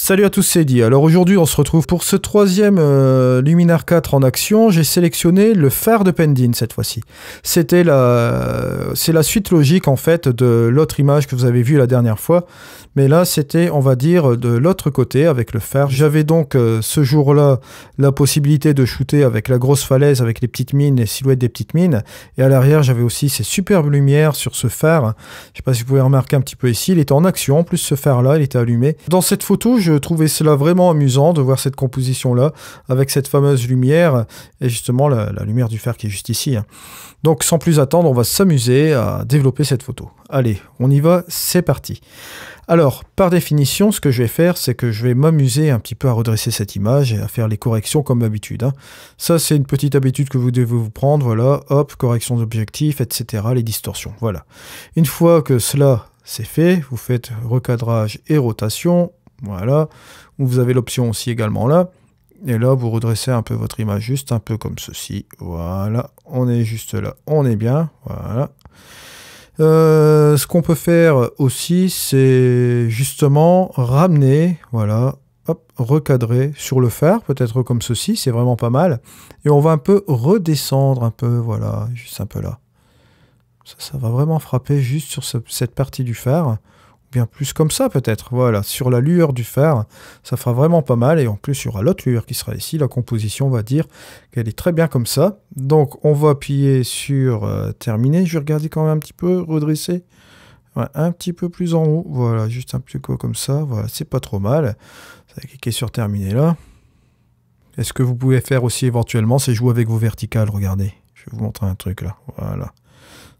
Salut à tous, c'est Eddy. Alors aujourd'hui on se retrouve pour ce troisième Luminar 4 en action. J'ai sélectionné le phare de Pendeen cette fois-ci. C'est la suite logique en fait de l'autre image que vous avez vue la dernière fois. Mais là c'était, on va dire, de l'autre côté avec le phare. J'avais donc ce jour-là la possibilité de shooter avec la grosse falaise, avec les petites mines, les silhouettes des petites mines. Et à l'arrière j'avais aussi ces superbes lumières sur ce phare. Je ne sais pas si vous pouvez remarquer un petit peu ici, il était en action. En plus ce phare-là, il était allumé. Dans cette photo, je trouvais cela vraiment amusant de voir cette composition-là avec cette fameuse lumière et justement la lumière du phare qui est juste ici. Donc sans plus attendre, on va s'amuser à développer cette photo. Allez, on y va, c'est parti. Alors, par définition, ce que je vais faire, c'est que je vais m'amuser un petit peu à redresser cette image et à faire les corrections comme d'habitude. Ça, c'est une petite habitude que vous devez vous prendre. Voilà, hop, correction d'objectifs, etc., les distorsions. Voilà. Une fois que cela c'est fait, vous faites recadrage et rotation. Voilà. Vous avez l'option aussi également là. Et là, vous redressez un peu votre image, juste un peu comme ceci. Voilà. On est juste là. On est bien. Voilà. Ce qu'on peut faire aussi, c'est justement ramener, voilà, hop, recadrer sur le phare, peut-être comme ceci, c'est vraiment pas mal. Et on va un peu redescendre un peu, voilà, juste un peu là. Ça va vraiment frapper juste sur cette partie du phare, ou bien plus comme ça peut-être, voilà, sur la lueur du phare, ça fera vraiment pas mal, et en plus il y aura l'autre lueur qui sera ici, la composition va dire qu'elle est très bien comme ça. Donc on va appuyer sur terminer, je vais regarder quand même un petit peu, redresser, ouais, un petit peu plus en haut, voilà, juste un petit peu comme ça, voilà, c'est pas trop mal. Ça va cliquer sur terminer là. Et ce que vous pouvez faire aussi éventuellement, c'est jouer avec vos verticales, regardez, je vais vous montrer un truc là, voilà.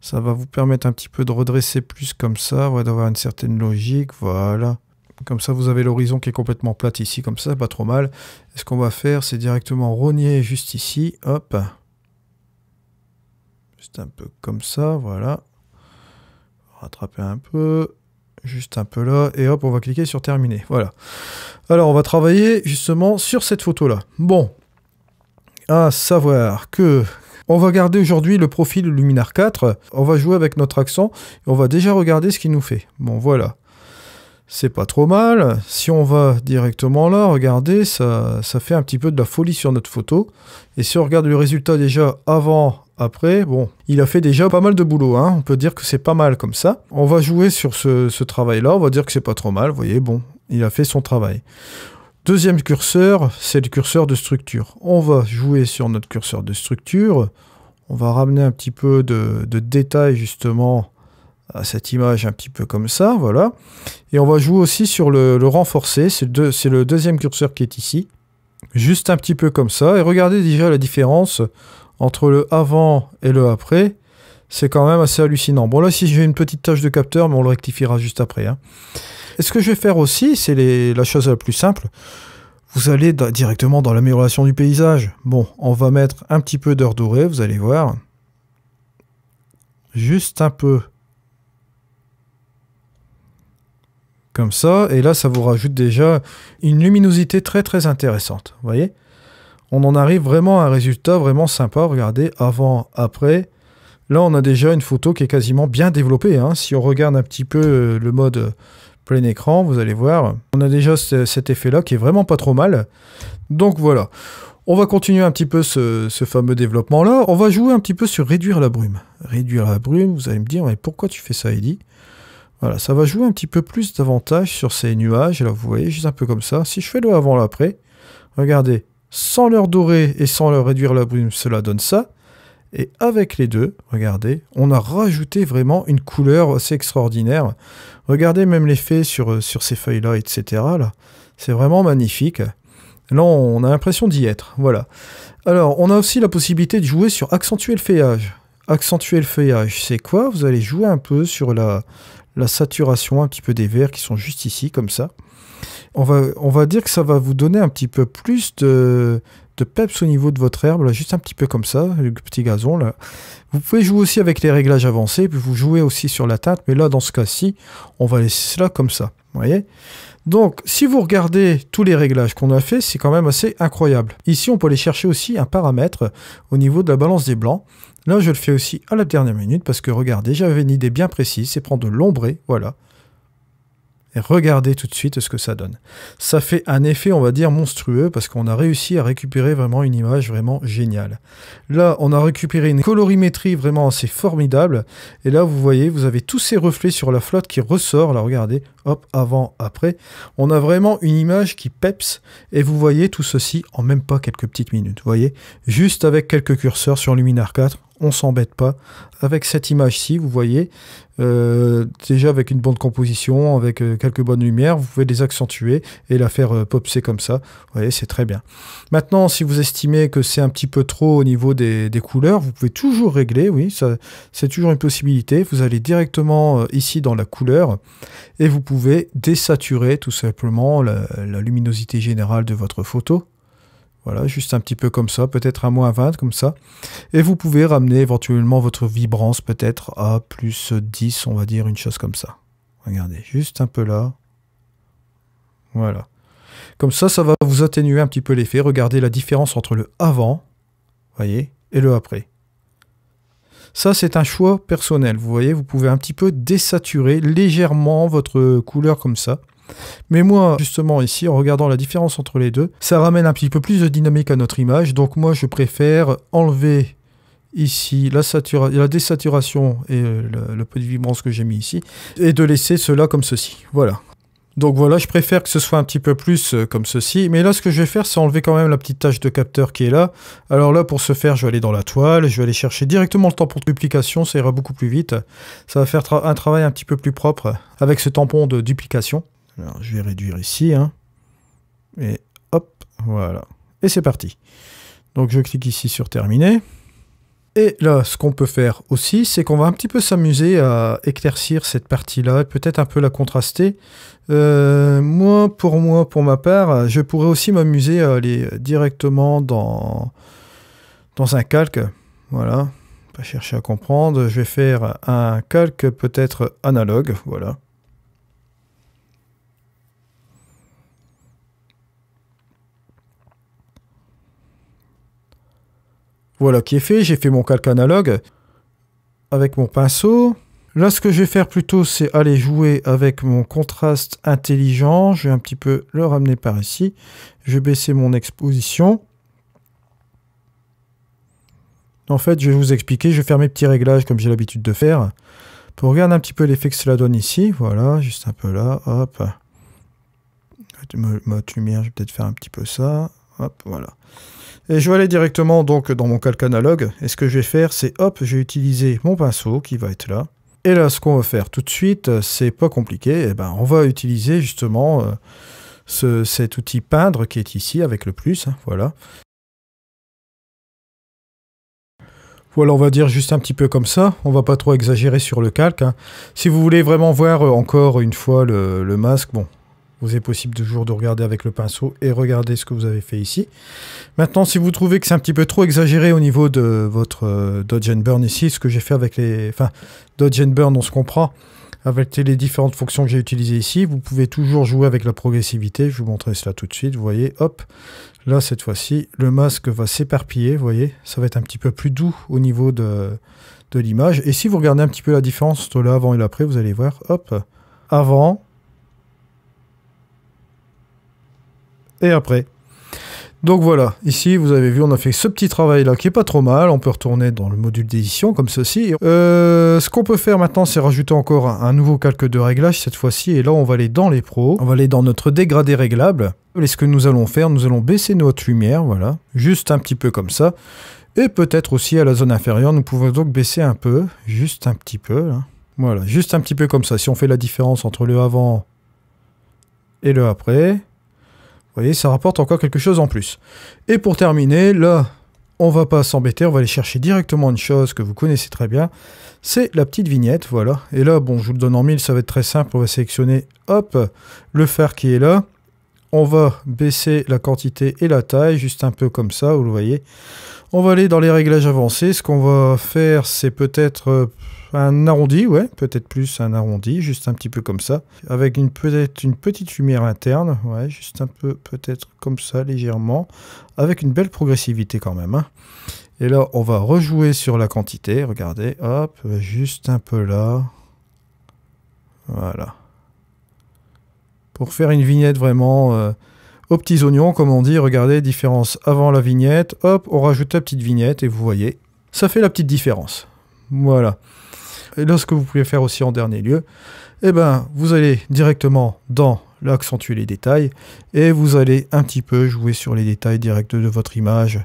Ça va vous permettre un petit peu de redresser plus comme ça, ouais, d'avoir une certaine logique, voilà. Comme ça, vous avez l'horizon qui est complètement plate ici, comme ça, pas trop mal. Et ce qu'on va faire, c'est directement rogner juste ici, hop. Juste un peu comme ça, voilà. Rattraper un peu, juste un peu là, et hop, on va cliquer sur terminer, voilà. Alors, on va travailler justement sur cette photo-là. Bon, à savoir que... On va garder aujourd'hui le profil Luminar 4, on va jouer avec notre accent, et on va déjà regarder ce qu'il nous fait. Bon, voilà. C'est pas trop mal. Si on va directement là, regardez, ça fait un petit peu de la folie sur notre photo. Et si on regarde le résultat déjà avant, après, bon, il a fait déjà pas mal de boulot, hein. On peut dire que c'est pas mal comme ça. On va jouer sur ce travail-là, on va dire que c'est pas trop mal, vous voyez, bon, il a fait son travail. Deuxième curseur, c'est le curseur de structure. On va jouer sur notre curseur de structure. On va ramener un petit peu de détail justement à cette image un petit peu comme ça, voilà. Et on va jouer aussi sur le renforcer. C'est le deuxième curseur qui est ici. Juste un petit peu comme ça. Et regardez déjà la différence entre le avant et le après. C'est quand même assez hallucinant. Bon là, si j'ai une petite tâche de capteur, mais on le rectifiera juste après, hein. Et ce que je vais faire aussi, c'est la chose la plus simple. Vous allez directement dans l'amélioration du paysage. Bon, on va mettre un petit peu d'heure dorée, vous allez voir. Juste un peu. Comme ça. Et là, ça vous rajoute déjà une luminosité très très intéressante. Vous voyez? On en arrive vraiment à un résultat vraiment sympa. Regardez, avant, après. Là, on a déjà une photo qui est quasiment bien développée, hein. Si on regarde un petit peu le mode... plein écran, vous allez voir, on a déjà cet effet-là qui est vraiment pas trop mal. Donc voilà, on va continuer un petit peu ce fameux développement-là. On va jouer un petit peu sur réduire la brume. Réduire la brume, vous allez me dire, mais pourquoi tu fais ça, Eddy? Voilà, ça va jouer un petit peu plus davantage sur ces nuages. Là, vous voyez, juste un peu comme ça. Si je fais le avant, l'après, regardez, sans l'heure dorée et sans leur réduire la brume, cela donne ça. Et avec les deux, regardez, on a rajouté vraiment une couleur assez extraordinaire. Regardez même l'effet sur ces feuilles-là, etc. Là, c'est vraiment magnifique. Là, on a l'impression d'y être. Voilà. Alors, on a aussi la possibilité de jouer sur accentuer le feuillage. Accentuer le feuillage, c'est quoi? Vous allez jouer un peu sur la saturation, un petit peu des verts qui sont juste ici, comme ça. On va dire que ça va vous donner un petit peu plus de peps au niveau de votre herbe, là, juste un petit peu comme ça, le petit gazon là. Vous pouvez jouer aussi avec les réglages avancés, puis vous jouez aussi sur la teinte, mais là dans ce cas-ci, on va laisser cela comme ça, vous voyez. Donc si vous regardez tous les réglages qu'on a fait, c'est quand même assez incroyable. Ici on peut aller chercher aussi un paramètre au niveau de la balance des blancs. Là je le fais aussi à la dernière minute, parce que regardez, j'avais une idée bien précise, c'est prendre de l'ombré, voilà. Et regardez tout de suite ce que ça donne. Ça fait un effet, on va dire, monstrueux, parce qu'on a réussi à récupérer vraiment une image vraiment géniale. Là, on a récupéré une colorimétrie vraiment assez formidable. Et là, vous voyez, vous avez tous ces reflets sur la flotte qui ressort. Là, regardez, hop, avant, après. On a vraiment une image qui peps. Et vous voyez tout ceci en même pas quelques petites minutes. Vous voyez, juste avec quelques curseurs sur Luminar 4, on s'embête pas. Avec cette image-ci, vous voyez, déjà avec une bonne composition, avec quelques bonnes lumières, vous pouvez les accentuer et la faire popser comme ça. Vous voyez, c'est très bien. Maintenant, si vous estimez que c'est un petit peu trop au niveau des couleurs, vous pouvez toujours régler, oui, c'est toujours une possibilité. Vous allez directement ici dans la couleur et vous pouvez désaturer tout simplement la luminosité générale de votre photo. Voilà, juste un petit peu comme ça, peut-être à -20 comme ça. Et vous pouvez ramener éventuellement votre vibrance peut-être à +10, on va dire, une chose comme ça. Regardez, juste un peu là. Voilà. Comme ça, ça va vous atténuer un petit peu l'effet. Regardez la différence entre le avant, voyez, et le après. Ça, c'est un choix personnel. Vous voyez, vous pouvez un petit peu désaturer légèrement votre couleur comme ça. Mais moi, justement, ici, en regardant la différence entre les deux, ça ramène un petit peu plus de dynamique à notre image. Donc moi, je préfère enlever ici la désaturation et le peu de vibrance que j'ai mis ici, et de laisser cela comme ceci. Voilà. Donc voilà, je préfère que ce soit un petit peu plus comme ceci. Mais là, ce que je vais faire, c'est enlever quand même la petite tache de capteur qui est là. Alors là, pour ce faire, je vais aller dans la toile. Je vais aller chercher directement le tampon de duplication. Ça ira beaucoup plus vite. Ça va faire un travail un petit peu plus propre avec ce tampon de duplication. Alors, je vais réduire ici, hein. Et hop, voilà. Et c'est parti. Donc, je clique ici sur terminer. Et là, ce qu'on peut faire aussi, c'est qu'on va un petit peu s'amuser à éclaircir cette partie-là, peut-être un peu la contraster. Pour ma part, je pourrais aussi m'amuser à aller directement dans un calque. Voilà, pas chercher à comprendre. Je vais faire un calque peut-être analogue, voilà. Voilà qui est fait, j'ai fait mon calque analogue avec mon pinceau. Là, ce que je vais faire plutôt, c'est aller jouer avec mon contraste intelligent. Je vais un petit peu le ramener par ici. Je vais baisser mon exposition. En fait, je vais vous expliquer, je vais faire mes petits réglages comme j'ai l'habitude de faire. Pour regarder un petit peu l'effet que cela donne ici. Voilà, juste un peu là, hop. Mode lumière, je vais peut-être faire un petit peu ça. Hop, voilà. Et je vais aller directement donc dans mon calque analogue. Et ce que je vais faire, c'est hop, je vais utiliser mon pinceau qui va être là. Et là, ce qu'on va faire tout de suite, c'est pas compliqué. Eh ben, on va utiliser justement cet outil peindre qui est ici avec le plus. Hein, voilà. Voilà, on va dire juste un petit peu comme ça. On va pas trop exagérer sur le calque. Hein. Si vous voulez vraiment voir encore une fois le masque, bon. Vous est possible toujours de regarder avec le pinceau et regarder ce que vous avez fait ici. Maintenant, si vous trouvez que c'est un petit peu trop exagéré au niveau de votre Dodge and Burn ici, ce que j'ai fait avec les... Enfin, Dodge and Burn, on se comprend. Avec les différentes fonctions que j'ai utilisées ici, vous pouvez toujours jouer avec la progressivité. Je vais vous montrer cela tout de suite. Vous voyez, hop. Là, cette fois-ci, le masque va s'éparpiller. Vous voyez, ça va être un petit peu plus doux au niveau de l'image. Et si vous regardez un petit peu la différence entre l'avant et l'après, vous allez voir, hop, avant... et après. Donc voilà, ici vous avez vu, on a fait ce petit travail là qui est pas trop mal. On peut retourner dans le module d'édition comme ceci. Ce qu'on peut faire maintenant, c'est rajouter encore un nouveau calque de réglage cette fois-ci. Et là, on va aller dans les pros. On va aller dans notre dégradé réglable. Et ce que nous allons faire, nous allons baisser notre lumière, voilà, juste un petit peu comme ça. Et peut-être aussi à la zone inférieure, nous pouvons donc baisser un peu, juste un petit peu. Là. Voilà, juste un petit peu comme ça. Si on fait la différence entre le avant et le après... Vous voyez, ça rapporte encore quelque chose en plus. Et pour terminer, là, on va pas s'embêter, on va aller chercher directement une chose que vous connaissez très bien. C'est la petite vignette, voilà. Et là, bon, je vous le donne en 1000, ça va être très simple. On va sélectionner, hop, le phare qui est là. On va baisser la quantité et la taille, juste un peu comme ça, vous le voyez. On va aller dans les réglages avancés. Ce qu'on va faire, c'est peut-être un arrondi, ouais, peut-être plus un arrondi, juste un petit peu comme ça. Avec peut-être une petite lumière interne, ouais, juste un peu, peut-être comme ça, légèrement. Avec une belle progressivité quand même. Hein. Et là, on va rejouer sur la quantité. Regardez, hop, juste un peu là. Voilà. pour faire une vignette vraiment aux petits oignons, comme on dit. Regardez, différence avant la vignette, hop, on rajoute la petite vignette, et vous voyez, ça fait la petite différence. Voilà. Et là, ce que vous pouvez faire aussi en dernier lieu, eh ben, vous allez directement dans l'accentuer les détails, et vous allez un petit peu jouer sur les détails directs de votre image.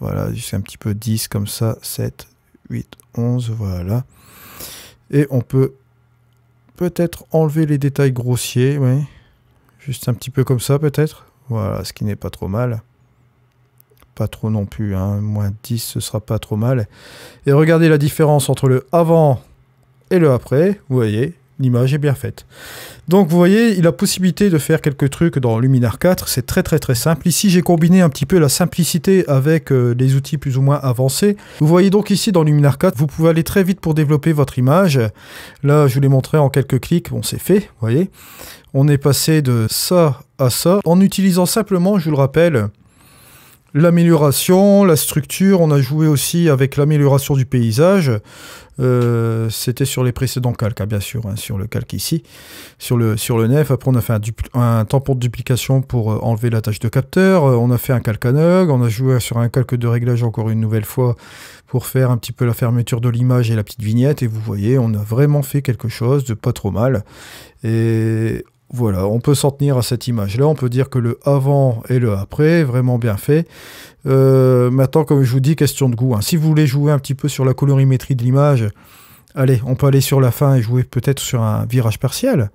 Voilà, juste un petit peu 10 comme ça, 7, 8, 11, voilà. Et on peut peut-être enlever les détails grossiers, oui. Juste un petit peu comme ça peut-être. Voilà, ce qui n'est pas trop mal. Pas trop non plus, hein. Moins 10, ce sera pas trop mal. Et regardez la différence entre le avant et le après. Vous voyez, l'image est bien faite. Donc vous voyez, il a possibilité de faire quelques trucs dans Luminar 4. C'est très simple. Ici, j'ai combiné un petit peu la simplicité avec les outils plus ou moins avancés. Vous voyez donc ici dans Luminar 4, vous pouvez aller très vite pour développer votre image. Là, je vous l'ai montré en quelques clics. Bon, c'est fait, vous voyez. On est passé de ça à ça en utilisant simplement, je vous le rappelle, l'amélioration, la structure. On a joué aussi avec l'amélioration du paysage. C'était sur les précédents calques, hein, bien sûr, hein, sur le calque ici, sur le nef. Après, on a fait un tampon de duplication pour enlever la tâche de capteur. On a fait un calque analogue. On a joué sur un calque de réglage encore une nouvelle fois pour faire un petit peu la fermeture de l'image et la petite vignette. Et vous voyez, on a vraiment fait quelque chose de pas trop mal. Et voilà, on peut s'en tenir à cette image-là. On peut dire que le avant et le après, vraiment bien fait. Maintenant, comme je vous dis, question de goût, hein. Si vous voulez jouer un petit peu sur la colorimétrie de l'image, allez, on peut aller sur la fin et jouer peut-être sur un virage partiel.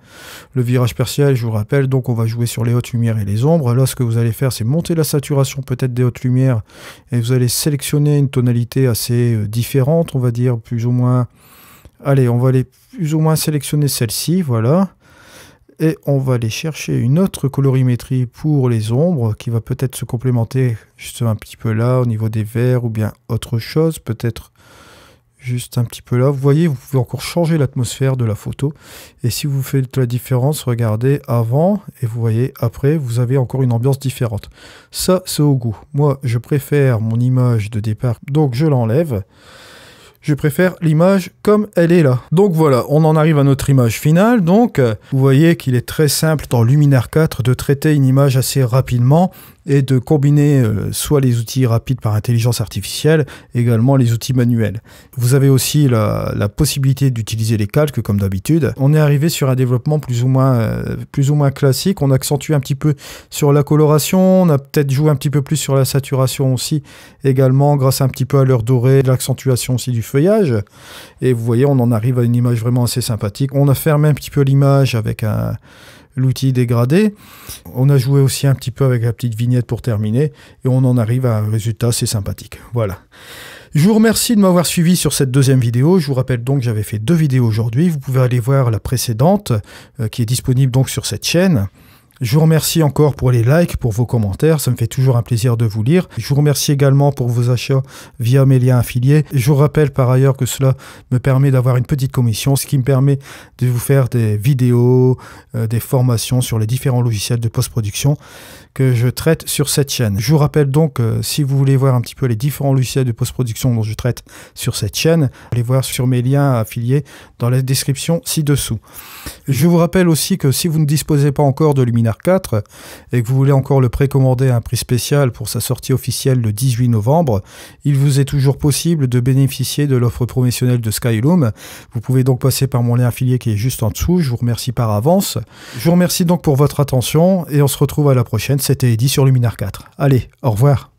Le virage partiel, je vous rappelle, donc on va jouer sur les hautes lumières et les ombres. Là, ce que vous allez faire, c'est monter la saturation peut-être des hautes lumières et vous allez sélectionner une tonalité assez différente, on va dire plus ou moins... Allez, on va aller plus ou moins sélectionner celle-ci, voilà. Et on va aller chercher une autre colorimétrie pour les ombres qui va peut-être se complémenter juste un petit peu là au niveau des verts ou bien autre chose, peut-être juste un petit peu là. Vous voyez, vous pouvez encore changer l'atmosphère de la photo. Et si vous faites la différence, regardez avant et vous voyez après, vous avez encore une ambiance différente. Ça, c'est au goût. Moi, je préfère mon image de départ, donc je l'enlève. Je préfère l'image comme elle est là. Donc voilà, on en arrive à notre image finale. Donc, vous voyez qu'il est très simple dans Luminar 4 de traiter une image assez rapidement et de combiner soit les outils rapides par intelligence artificielle, également les outils manuels. Vous avez aussi la possibilité d'utiliser les calques comme d'habitude. On est arrivé sur un développement plus ou moins classique. On accentue un petit peu sur la coloration, on a peut-être joué un petit peu plus sur la saturation aussi, également grâce un petit peu à l'heure dorée, l'accentuation aussi du feuillage. Et vous voyez, on en arrive à une image vraiment assez sympathique. On a fermé un petit peu l'image avec l'outil dégradé. On a joué aussi un petit peu avec la petite vignette pour terminer et on en arrive à un résultat assez sympathique. Voilà. Je vous remercie de m'avoir suivi sur cette deuxième vidéo. Je vous rappelle donc que j'avais fait 2 vidéos aujourd'hui. Vous pouvez aller voir la précédente qui est disponible donc sur cette chaîne. Je vous remercie encore pour les likes, pour vos commentaires, ça me fait toujours un plaisir de vous lire. Je vous remercie également pour vos achats via mes liens affiliés. Je vous rappelle par ailleurs que cela me permet d'avoir une petite commission, ce qui me permet de vous faire des vidéos, des formations sur les différents logiciels de post-production que je traite sur cette chaîne. Je vous rappelle donc, si vous voulez voir un petit peu les différents logiciels de post-production dont je traite sur cette chaîne, allez voir sur mes liens affiliés dans la description ci-dessous. Je vous rappelle aussi que si vous ne disposez pas encore de Luminar 4 et que vous voulez encore le précommander à un prix spécial pour sa sortie officielle le 18 novembre, il vous est toujours possible de bénéficier de l'offre promotionnelle de Skyloom. Vous pouvez donc passer par mon lien affilié qui est juste en dessous. Je vous remercie par avance. Je vous remercie donc pour votre attention et on se retrouve à la prochaine. C'était Eddy sur Luminar 4. Allez, au revoir.